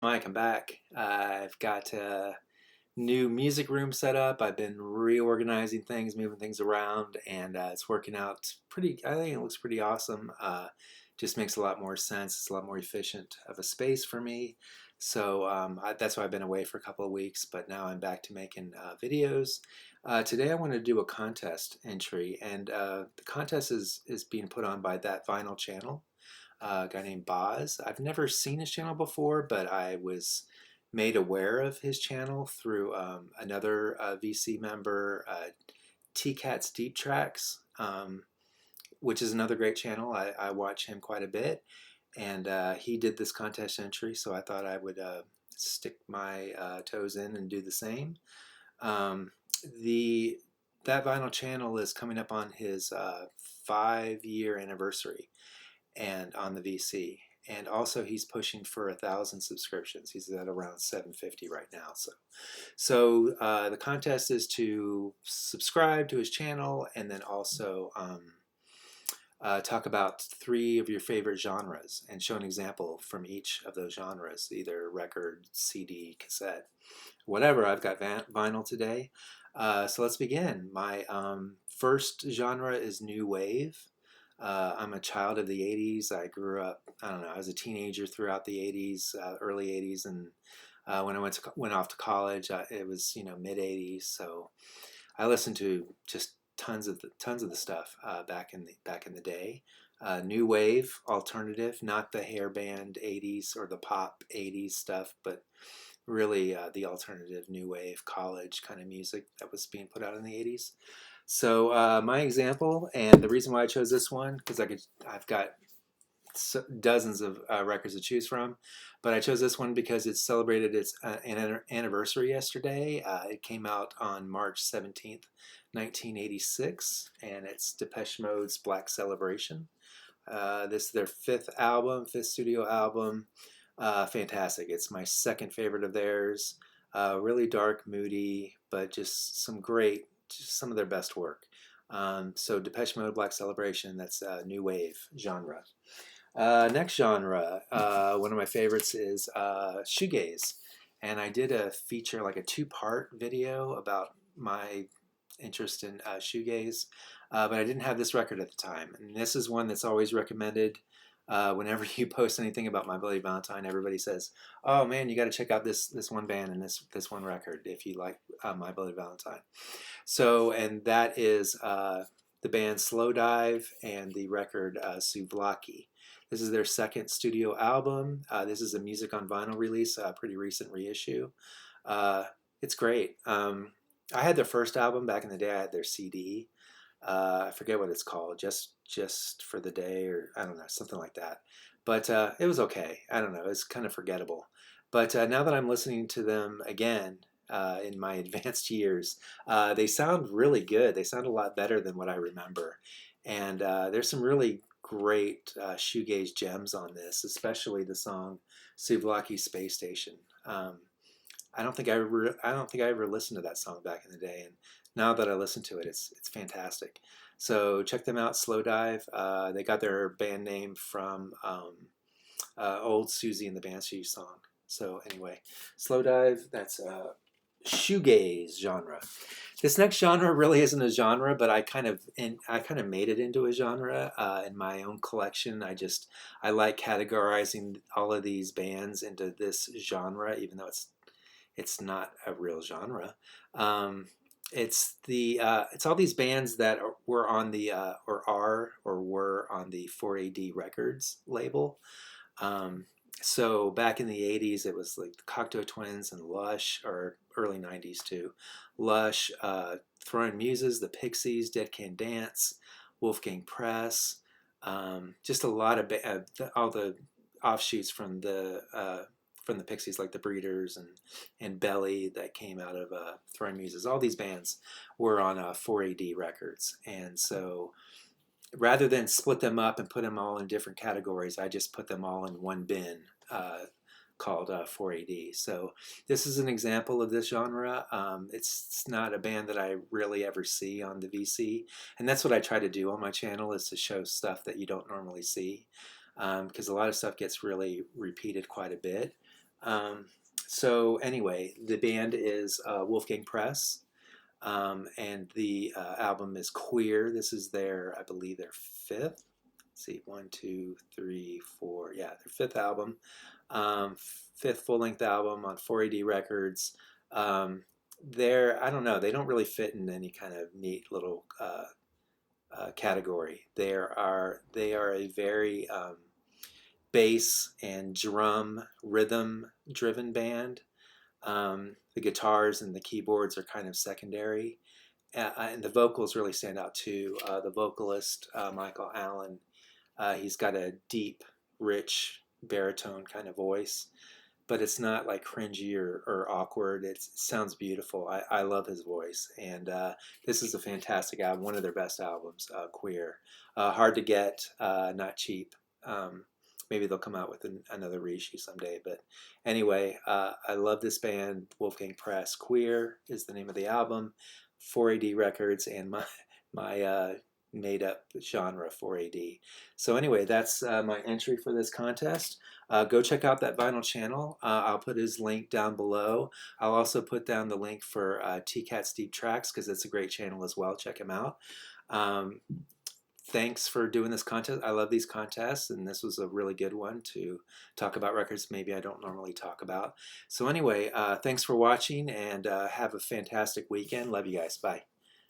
Mike, I'm back. I've got a new music room set up. I've been reorganizing things, moving things around, and it's working out pretty. I think it looks pretty awesome. Just makes a lot more sense. It's a lot more efficient of a space for me. So that's why I've been away for a couple of weeks, but now I'm back to making videos. Today I want to do a contest entry, and the contest is being put on by That Vinyl channel, a guy named Boz. I've never seen his channel before, but I was made aware of his channel through another VC member, TCat's Deep Tracks, which is another great channel. I watch him quite a bit, and he did this contest entry, so I thought I would stick my toes in and do the same. Um, the That Vinyl channel is coming up on his 5-year anniversary and on the VC. And also, he's pushing for 1,000 subscriptions. He's at around 750 right now. So the contest is to subscribe to his channel and then also talk about 3 of your favorite genres and show an example from each of those genres, either record, CD, cassette, whatever. I've got vinyl today. So let's begin. My first genre is new wave. I'm a child of the 80s. I grew up, I don't know, I was a teenager throughout the 80s, early 80s, and when I went off to college, it was, mid 80s. So I listened to just tons of the stuff back in the day. New wave, alternative, not the hair band 80s or the pop 80s stuff, but really the alternative new wave college kind of music that was being put out in the 80s. So my example, and the reason why I chose this one, because I've got dozens of records to choose from, but I chose this one because it celebrated its anniversary yesterday. It came out on March 17th, 1986, and it's Depeche Mode's Black Celebration. This is their fifth studio album. Fantastic. It's my second favorite of theirs. Really dark, moody, but just some of their best work. So Depeche Mode, Black Celebration, that's new wave genre. Next genre, one of my favorites is shoegaze. And I did a feature, like a 2-part video about my interest in shoegaze, but I didn't have this record at the time. And this is one that's always recommended. Whenever you post anything about My Bloody Valentine, everybody says, "Oh man, you got to check out this one band and this one record if you like My Bloody Valentine." And that is the band Slow Dive and the record Souvlaki. This is their second studio album. This is a music on vinyl release, a pretty recent reissue. It's great. I had their first album back in the day. I had their CD. I forget what it's called, just for the day, or I don't know, something like that. But it was okay. I don't know. It's kind of forgettable. But now that I'm listening to them again in my advanced years, they sound really good. They sound a lot better than what I remember. And there's some really great shoegaze gems on this, especially the song "Souvlaki Space Station." I don't think I ever listened to that song back in the day, and now that I listen to it, it's fantastic. So check them out, Slow Dive. They got their band name from Old Susie and the Banshee song. So anyway, Slow Dive. That's shoegaze genre. This next genre really isn't a genre, but I kind of made it into a genre in my own collection. I like categorizing all of these bands into this genre, even though it's not a real genre. It's all these bands that were on the or were on the 4AD Records label. So back in the 80s, it was like the Cocteau Twins and Lush, or early 90s too. Lush, Throwing Muses, the Pixies, Dead Can Dance, Wolfgang Press, just a lot of all the offshoots from the Pixies, like the Breeders and Belly, that came out of Throwing Muses. All these bands were on 4AD Records, and so rather than split them up and put them all in different categories, I just put them all in one bin called 4AD. So this is an example of this genre. It's not a band that I really ever see on the VC, and that's what I try to do on my channel, is to show stuff that you don't normally see, because a lot of stuff gets really repeated quite a bit. Um, so anyway, the band is Wolfgang Press, and the album is Queer. This is their, I believe, their fifth. Let's see, one, two, three, four. Yeah, their fifth album, um, fifth full length album on 4AD Records. They're, I don't know, they don't really fit in any kind of neat little category. They are a very bass and drum rhythm driven band. The guitars and the keyboards are kind of secondary, and the vocals really stand out too. The vocalist Michael Allen, he's got a deep, rich baritone kind of voice, but it's not like cringy or awkward. It sounds beautiful. I love his voice, and this is a fantastic album. One of their best albums, Queer. Hard to get, not cheap. Maybe they'll come out with another reissue someday. But anyway, I love this band, Wolfgang Press. Queer is the name of the album. 4AD Records, and my made up genre 4AD. So anyway, that's my entry for this contest. Go check out that vinyl channel. I'll put his link down below. I'll also put down the link for TCat's Deep Tracks because it's a great channel as well. Check him out. Um, Thanks for doing this contest. I love these contests, and this was a really good one to talk about records maybe I don't normally talk about. So anyway, thanks for watching, and have a fantastic weekend. Love you guys. Bye.